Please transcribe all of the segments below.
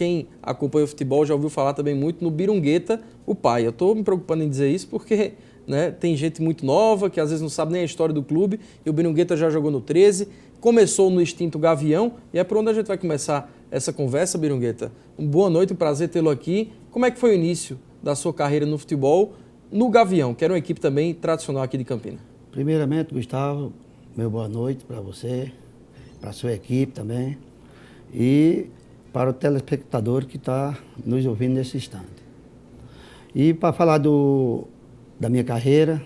quem acompanha o futebol já ouviu falar também muito no Birungueta, o pai. Eu estou me preocupando em dizer isso porque, né, tem gente muito nova que às vezes não sabe nem a história do clube, e o Birungueta já jogou no 13, começou no extinto Gavião, e é por onde a gente vai começar essa conversa, Birungueta. Boa noite, um prazer tê-lo aqui. Como é que foi o início da sua carreira no futebol no Gavião, que era uma equipe também tradicional aqui de Campina? Primeiramente, Gustavo, meu boa noite para você, para a sua equipe também e para o telespectador que está nos ouvindo nesse instante. E para falar da minha carreira,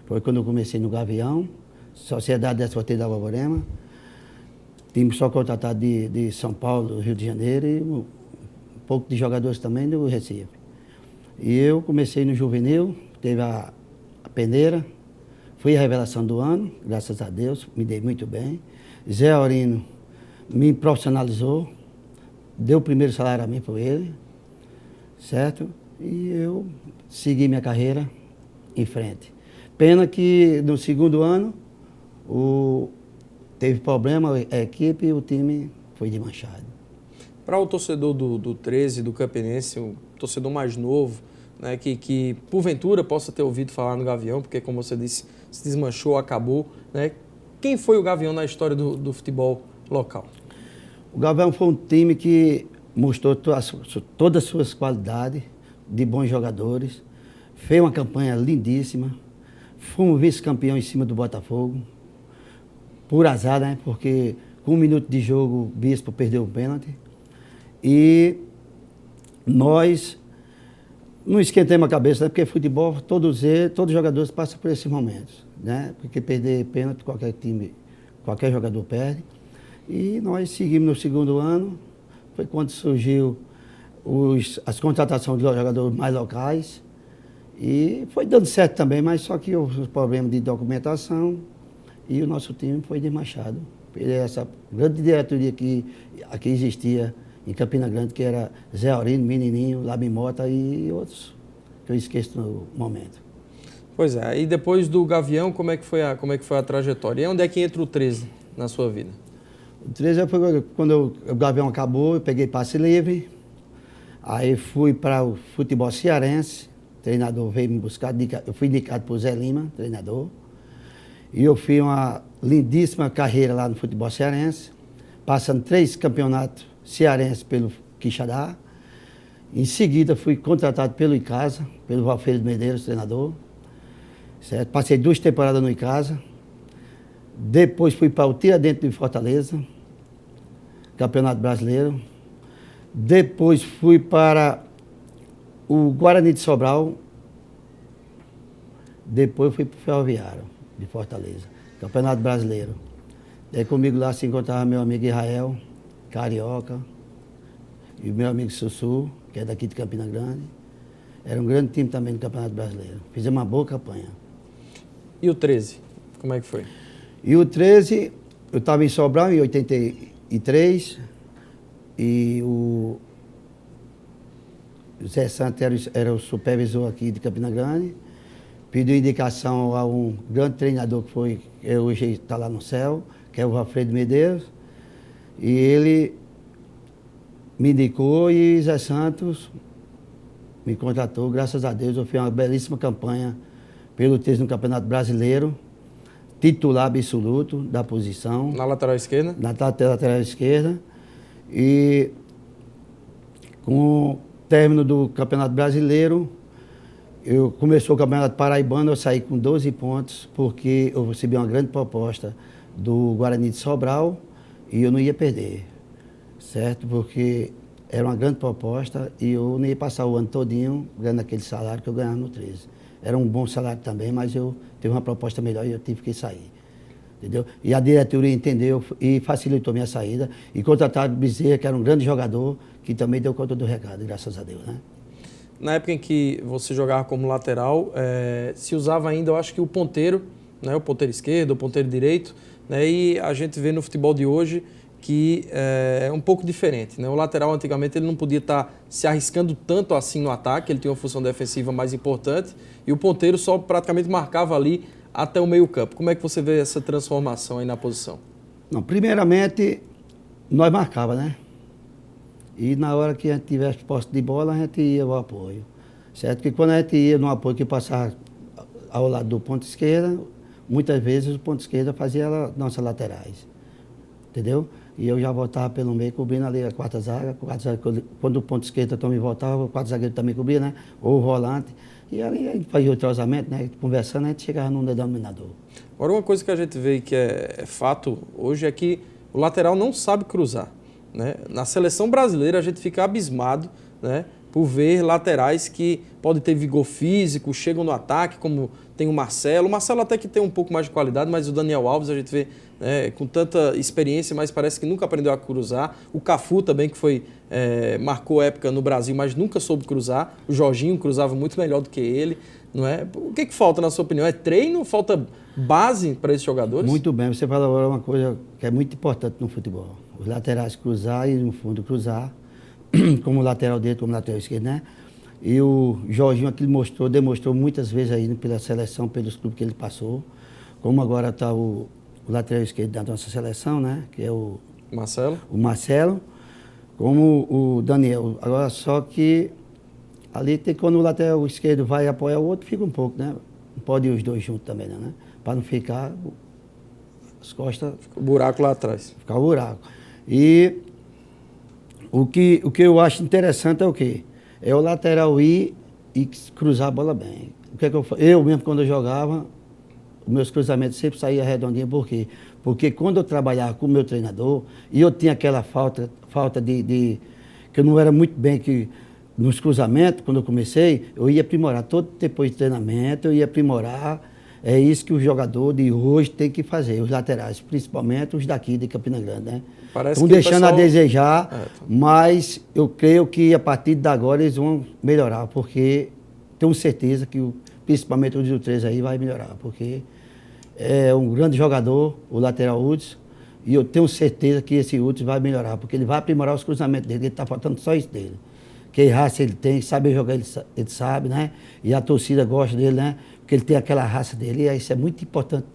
foi quando eu comecei no Gavião, Sociedade Desportiva da Borborema, time só contratado de São Paulo, Rio de Janeiro e um pouco de jogadores também do Recife. E eu comecei no juvenil, teve a peneira, fui a revelação do ano, graças a Deus, me dei muito bem. Zé Aurino me profissionalizou, deu o primeiro salário a mim por ele, certo? E eu segui minha carreira em frente. Pena que no segundo ano teve problema a equipe e o time foi desmanchado. Para o torcedor do 13, do Campinense, o torcedor mais novo, né, que porventura possa ter ouvido falar no Gavião, porque como você disse, se desmanchou, acabou, né? Quem foi o Gavião na história do futebol local? O Gavião foi um time que mostrou todas as suas qualidades, de bons jogadores, fez uma campanha lindíssima, fomos vice-campeão em cima do Botafogo, por azar, né? Porque com 1 minuto de jogo o Bispo perdeu o pênalti e nós não esquentemos a cabeça, né? Porque futebol, todos os jogadores passam por esses momentos, né? Porque perder pênalti, qualquer time, qualquer jogador perde. E nós seguimos no segundo ano, foi quando surgiu as contratações dos jogadores mais locais. E foi dando certo também, mas só que houve os problemas de documentação e o nosso time foi desmanchado. Essa grande diretoria que aqui existia em Campina Grande, que era Zé Aurino, Menininho, Labi Mota e outros, que eu esqueço no momento. Pois é, e depois do Gavião, como é que foi a trajetória? E onde é que entra o 13 na sua vida? O 13 foi quando o Gavião acabou, eu peguei passe livre, aí fui para o futebol cearense, o treinador veio me buscar, eu fui indicado por Zé Lima, treinador, e eu fiz uma lindíssima carreira lá no futebol cearense, passando 3 campeonatos cearenses pelo Quixadá. Em seguida fui contratado pelo Icasa, pelo Valfredo Medeiros, treinador, certo? Passei 2 temporadas no Icasa, depois fui para o Tiradentes de Fortaleza, Campeonato Brasileiro, depois fui para o Guarani de Sobral, depois fui para o Ferroviário de Fortaleza, Campeonato Brasileiro. Daí comigo lá se encontrava meu amigo Israel, Carioca, e o meu amigo Sussu, que é daqui de Campina Grande. Era um grande time também do Campeonato Brasileiro. Fizemos uma boa campanha. E o 13, como é que foi? E o 13, eu estava em Sobral em 83, e o Zé Santos era o supervisor aqui de Campina Grande, pediu indicação a um grande treinador que hoje está lá no céu, que é o Valfredo Medeiros, e ele me indicou e Zé Santos me contratou, graças a Deus eu fiz uma belíssima campanha pelo 13 no Campeonato Brasileiro, titular absoluto da posição. Na lateral esquerda? Na lateral esquerda. E com o término do Campeonato Brasileiro, começou o Campeonato Paraibano, eu saí com 12 pontos, porque eu recebi uma grande proposta do Guarani de Sobral e eu não ia perder, certo? Porque era uma grande proposta e eu não ia passar o ano todinho ganhando aquele salário que eu ganhava no 13. Era um bom salário também, mas eu tive uma proposta melhor e eu tive que sair. Entendeu? E a diretoria entendeu e facilitou minha saída e contrataram o Bezerra, que era um grande jogador, que também deu conta do recado, graças a Deus, né? Na época em que você jogava como lateral, se usava ainda, eu acho que o ponteiro, né, o ponteiro esquerdo, o ponteiro direito, né, e a gente vê no futebol de hoje que é um pouco diferente, né? O lateral antigamente ele não podia estar se arriscando tanto assim no ataque, ele tinha uma função defensiva mais importante e o ponteiro só praticamente marcava ali até o meio campo. Como é que você vê essa transformação aí na posição? Não, primeiramente, nós marcava, né? E na hora que a gente tivesse posse de bola, a gente ia ao apoio. Certo? Que quando a gente ia no apoio que passava ao lado do ponto esquerda, muitas vezes o ponto esquerda fazia nossas laterais. Entendeu? E eu já voltava pelo meio, cobrindo ali a quarta zaga. Quando o ponto esquerda também voltava, o quarto zagueiro também cobria, né? Ou o volante. E ali a gente fazia o entrosamento, né? Conversando, a gente chegava num denominador. Agora, uma coisa que a gente vê que é fato hoje é que o lateral não sabe cruzar, né? Na seleção brasileira, a gente fica abismado, né, por ver laterais que podem ter vigor físico, chegam no ataque, como tem o Marcelo. O Marcelo até que tem um pouco mais de qualidade, mas o Daniel Alves a gente vê, né, com tanta experiência, mas parece que nunca aprendeu a cruzar. O Cafu também, que marcou época no Brasil, mas nunca soube cruzar. O Jorginho cruzava muito melhor do que ele, não é? O que falta, na sua opinião? É treino? Falta base para esses jogadores? Muito bem, você falou agora uma coisa que é muito importante no futebol. Os laterais cruzar e no fundo cruzar, como lateral direito, como lateral esquerdo, né? E o Jorginho aqui demonstrou muitas vezes aí pela seleção, pelos clubes que ele passou, como agora está o lateral esquerdo da nossa seleção, né? Que é o Marcelo, como o Daniel. Agora só que ali tem quando o lateral esquerdo vai apoiar o outro, fica um pouco, né? Não pode ir os dois juntos também, né? Para não ficar as costas... Fica o buraco lá atrás. Ficar o buraco. E o que eu acho interessante é o quê? É o lateral ir e cruzar a bola bem. O que é que eu mesmo, quando eu jogava, os meus cruzamentos sempre saíam redondinhos. Por quê? Porque quando eu trabalhava com o meu treinador, e eu tinha aquela falta de que eu não era muito bem nos cruzamentos, quando eu comecei, eu ia aprimorar. Todo depois de treinamento, eu ia aprimorar. É isso que o jogador de hoje tem que fazer, os laterais, principalmente os daqui de Campina Grande, né? Estão deixando a desejar, mas eu creio que a partir de agora eles vão melhorar, porque tenho certeza que principalmente o Gil 3 aí vai melhorar, porque é um grande jogador, o lateral Hudson, e eu tenho certeza que esse Hudson vai melhorar, porque ele vai aprimorar os cruzamentos dele, ele está faltando só isso dele. Que raça ele tem, saber jogar ele sabe, né? E a torcida gosta dele, né? Porque ele tem aquela raça dele, e isso é muito importante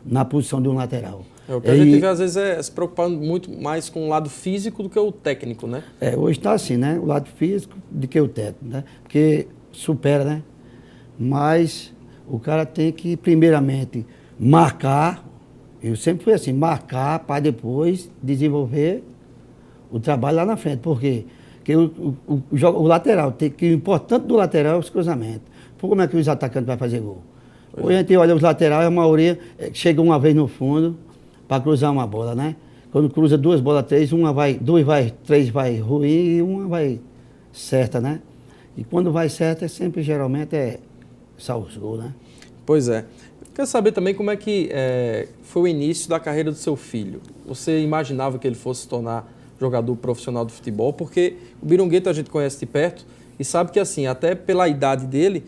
na posição de um lateral. O que a gente vê, às vezes, é se preocupando muito mais com o lado físico do que o técnico, né? Hoje está assim, né? O lado físico do que o técnico, né? Porque supera, né? Mas o cara tem que, primeiramente, marcar, eu sempre fui assim, marcar para depois desenvolver o trabalho lá na frente. Por quê? Porque o lateral, o importante do lateral é os cruzamentos. Como é que os atacantes vão fazer gol? Hoje a gente olha os laterais, a maioria chega uma vez no fundo para cruzar uma bola, né? Quando cruza duas bolas, três vai ruim e uma vai certa, né? E quando vai certa, geralmente salva os gols, né? Pois é. Quero saber também como é que foi o início da carreira do seu filho. Você imaginava que ele fosse se tornar jogador profissional de futebol? Porque o Birungueta a gente conhece de perto e sabe que, assim, até pela idade dele,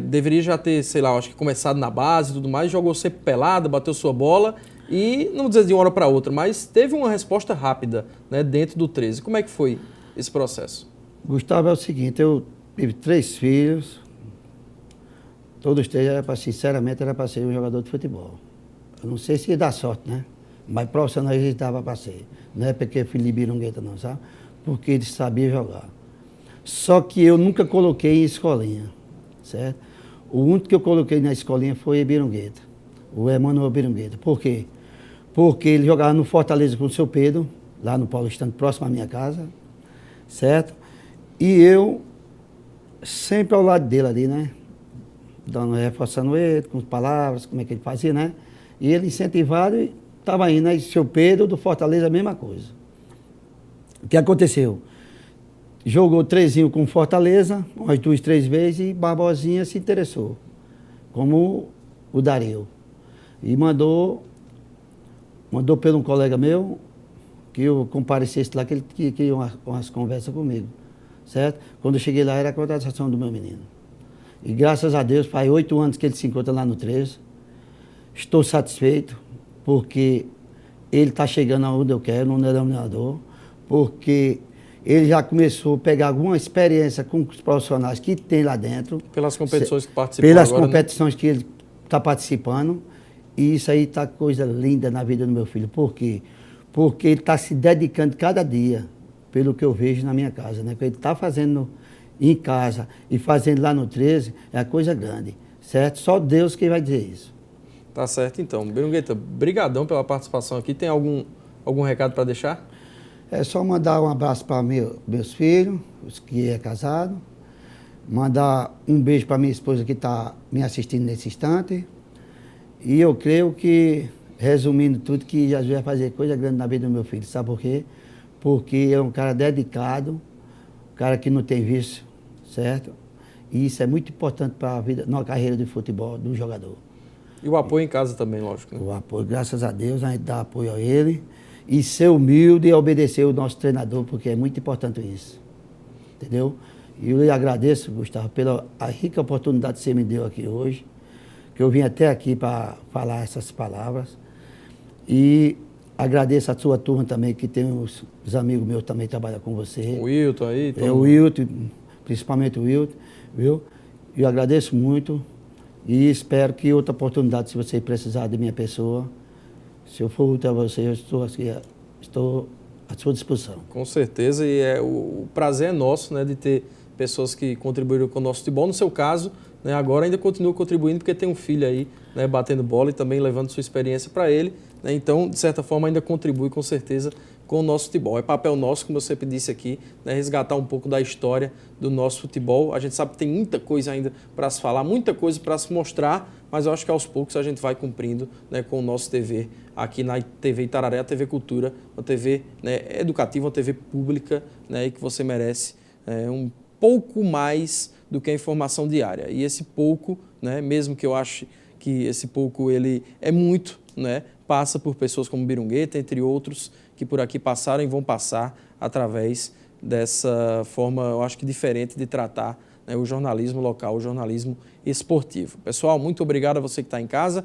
deveria já ter, sei lá, acho que começado na base e tudo mais, jogou sempre pelada, bateu sua bola e, não vou dizer de uma hora para outra, mas teve uma resposta rápida, né, dentro do 13. Como é que foi esse processo? Gustavo, é o seguinte, eu tive 3 filhos, todos 3 sinceramente, era para ser um jogador de futebol. Eu não sei se ia dar sorte, né? Mas profissional ele estava para ser. Não é porque é filho de Birungueta não, sabe? Porque ele sabia jogar. Só que eu nunca coloquei em escolinha, certo? O único que eu coloquei na escolinha foi Birungueta, o Emanuel Birungueta. Por quê? Porque ele jogava no Fortaleza com o seu Pedro, lá no Paulistano, próximo à minha casa, certo? E eu sempre ao lado dele ali, né? Reforçando ele com palavras, como é que ele fazia, né? E ele incentivado e estava indo, né? E seu Pedro do Fortaleza, a mesma coisa. O que aconteceu? Jogou 3 com Fortaleza, umas 2, 3 vezes, e Barbosinha se interessou, como o Dario. E mandou pelo um colega meu, que eu comparecesse lá, que ele queria umas conversas comigo, certo? Quando eu cheguei lá, era a contratação do meu menino. E graças a Deus, faz 8 anos que ele se encontra lá no 13. Estou satisfeito, porque ele está chegando aonde eu quero, no denominador, porque ele já começou a pegar alguma experiência com os profissionais que tem lá dentro. Pelas competições que participou Pelas agora, competições, né? Que ele está participando. E isso aí está coisa linda na vida do meu filho. Por quê? Porque ele está se dedicando cada dia pelo que eu vejo na minha casa, né? Porque ele está fazendo em casa e fazendo lá no 13 é coisa grande, certo? Só Deus que vai dizer isso. Tá certo, então. Birungueta, brigadão pela participação aqui. Tem algum recado para deixar? É só mandar um abraço para meus filhos, os que é casado, mandar um beijo para minha esposa que está me assistindo nesse instante. E eu creio que, resumindo tudo, que Jesus vai fazer coisa grande na vida do meu filho. Sabe por quê? Porque é um cara dedicado, um cara que não tem vício, certo? E isso é muito importante para a vida, na carreira de futebol do jogador. E o apoio em casa também, lógico. Né? O apoio, graças a Deus, a gente dá apoio a ele. E ser humilde e obedecer o nosso treinador, porque é muito importante isso. Entendeu? E eu lhe agradeço, Gustavo, pela a rica oportunidade que você me deu aqui hoje, que eu vim até aqui para falar essas palavras. E agradeço a sua turma também, que tem os amigos meus também que trabalham com você. O Wilton aí. O Wilton, principalmente o Wilton, viu? Eu agradeço muito e espero que outra oportunidade, se você precisar de minha pessoa, se eu for útil a você, eu estou à sua disposição. Com certeza, e o prazer é nosso, né, de ter pessoas que contribuíram com o nosso futebol. No seu caso, né, agora ainda continua contribuindo porque tem um filho aí, né, batendo bola e também levando sua experiência para ele. Né, então, de certa forma, ainda contribui com certeza com o nosso futebol. É papel nosso, como eu sempre disse aqui, né, resgatar um pouco da história do nosso futebol. A gente sabe que tem muita coisa ainda para se falar, muita coisa para se mostrar, mas eu acho que aos poucos a gente vai cumprindo, né, com o nosso TV aqui na TV Itararé, a TV Cultura, uma TV, né, educativa, uma TV pública, né, e que você merece um pouco mais do que a informação diária. E esse pouco, né, mesmo que eu ache que esse pouco ele é muito, né, passa por pessoas como Birungueta, entre outros, que por aqui passaram e vão passar através dessa forma, eu acho que diferente de tratar, né, o jornalismo local, o jornalismo esportivo. Pessoal, muito obrigado a você que está em casa.